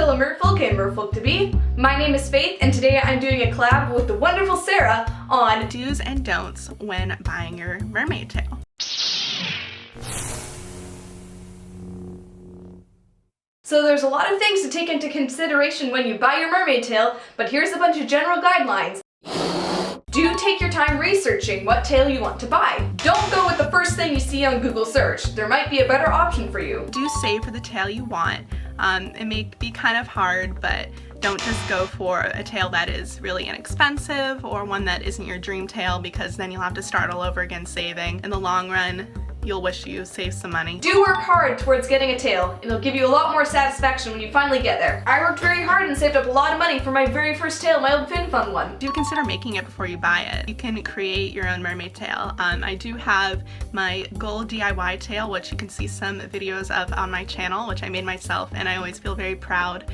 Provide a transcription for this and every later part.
fellow merfolk and merfolk-to-be. My name is Faith, and today I'm doing a collab with the wonderful Sarah on do's and don'ts when buying your mermaid tail. So there's a lot of things to take into consideration when you buy your mermaid tail, but here's a bunch of general guidelines. Do take your time researching what tail you want to buy. Don't go with the first thing you see on Google search. There might be a better option for you. Do save for the tail you want. It may be kind of hard, but don't just go for a tail that is really inexpensive or one that isn't your dream tail, because then you'll have to start all over again saving. In the long run, you'll wish you saved some money. Do work hard towards getting a tail. It'll give you a lot more satisfaction when you finally get there. I worked very hard and saved up a lot of money for my very first tail, my old fin fun one. Do consider making it before you buy it. You can create your own mermaid tail. I do have my gold DIY tail, which you can see some videos of on my channel, which I made myself, and I always feel very proud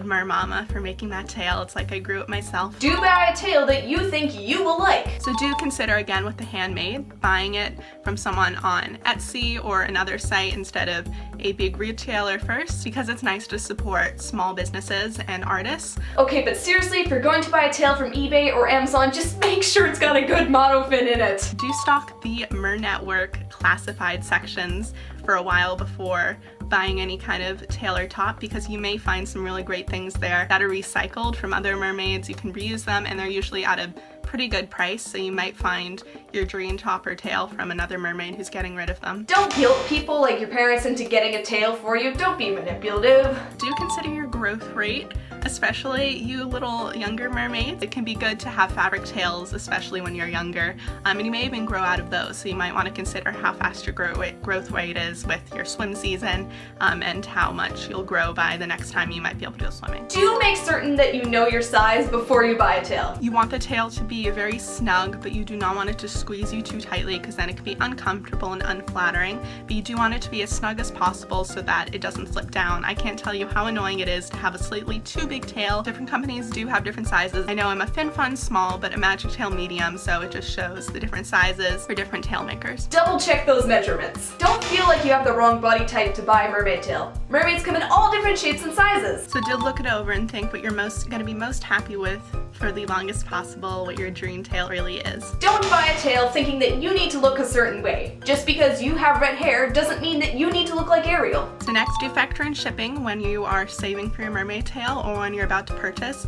mer mama for making that tail. It's like I grew it myself. Do buy a tail that you think you will like. So do consider, again with the handmade, buying it from someone on Etsy or another site instead of a big retailer first, because it's nice to support small businesses and artists. Okay, but seriously, if you're going to buy a tail from eBay or Amazon, just make sure it's got a good monofin in it. Do stock the Mer Network classified sections for a while before buying any kind of tail or top, because you may find some really great things there that are recycled from other mermaids. You can reuse them, and they're usually at a pretty good price, so you might find your dream top or tail from another mermaid who's getting rid of them. Don't guilt people like your parents into getting a tail for you. Don't be manipulative. Do consider your growth rate, especially you little younger mermaids. It can be good to have fabric tails, especially when you're younger, and you may even grow out of those, so you might want to consider how fast your growth rate is with your swim season, and how much you'll grow by the next time you might be able to go swimming. Do make certain that you know your size before you buy a tail. You want the tail to be very snug, but you do not want it to squeeze you too tightly, because then it can be uncomfortable and unflattering. But you do want it to be as snug as possible so that it doesn't slip down. I can't tell you how annoying it is to have a slightly too big tail. Different companies do have different sizes. I know I'm a fin fun small, but a magic tail medium, so it just shows the different sizes for different tail makers. Double check those measurements. Don't feel like you have the wrong body type to buy a mermaid tail. Mermaids come in all different shapes and sizes. So do look it over and think what you're going to be most happy with for the longest possible, what your dream tail really is. Don't buy a tail thinking that you need to look a certain way. Just because you have red hair doesn't mean that you need to look like Ariel. So next, do factor in shipping when you are saving for your mermaid tail or when you're about to purchase,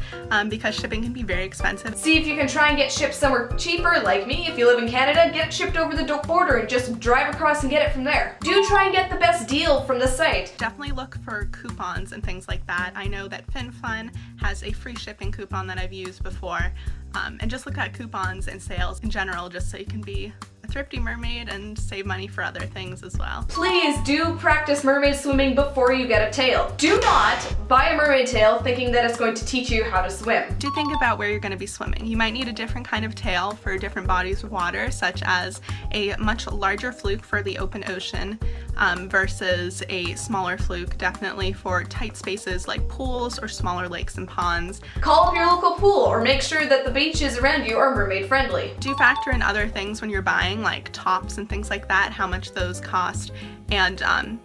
because shipping can be very expensive. See if you can try and get shipped somewhere cheaper, like me. If you live in Canada, get it shipped over the border and just drive across and get it from there. Do try and get the best deal from the site. Definitely look for coupons and things like that. I know that FinFun has a free shipping coupon that I've used before, and just look at coupons and sales in general, just so you can be a thrifty mermaid and save money for other things as well. Please do practice mermaid swimming before you get a tail. Do not buy a mermaid tail thinking that it's going to teach you how to swim. Do think about where you're going to be swimming. You might need a different kind of tail for different bodies of water, such as a much larger fluke for the open ocean versus a smaller fluke, definitely for tight spaces like pools or smaller lakes and ponds. Call up your local pool or make sure that the beaches around you are mermaid friendly. Do factor in other things when you're buying, like tops and things like that, how much those cost, and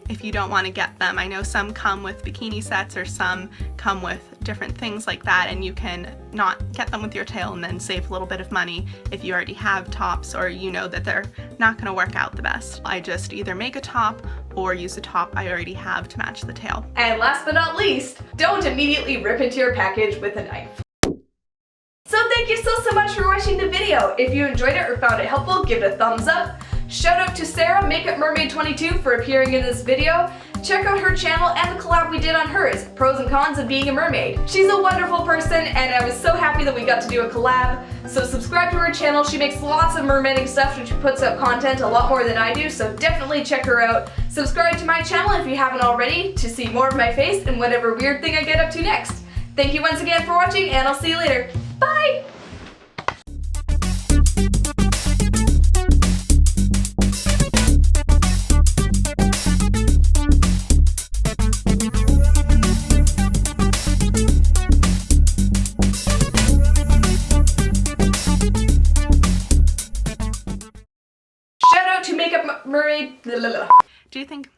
if you don't want to get them. I know some come with bikini sets or some come with different things like that, and you can not get them with your tail and then save a little bit of money if you already have tops or you know that they're not going to work out the best. I just either make a top or use a top I already have to match the tail. And last but not least, don't immediately rip into your package with a knife. So thank you so much for watching the video. If you enjoyed it or found it helpful, give it a thumbs up. Shout out to Sarah, makeupmermaid22, for appearing in this video. Check out her channel and the collab we did on hers, Pros and Cons of Being a Mermaid. She's a wonderful person, and I was so happy that we got to do a collab. So subscribe to her channel. She makes lots of mermaiding stuff, and she puts out content a lot more than I do, so definitely check her out. Subscribe to my channel if you haven't already to see more of my face and whatever weird thing I get up to next. Thank you once again for watching, and I'll see you later. Bye! Shout out to Makeup Mermaid. Do you think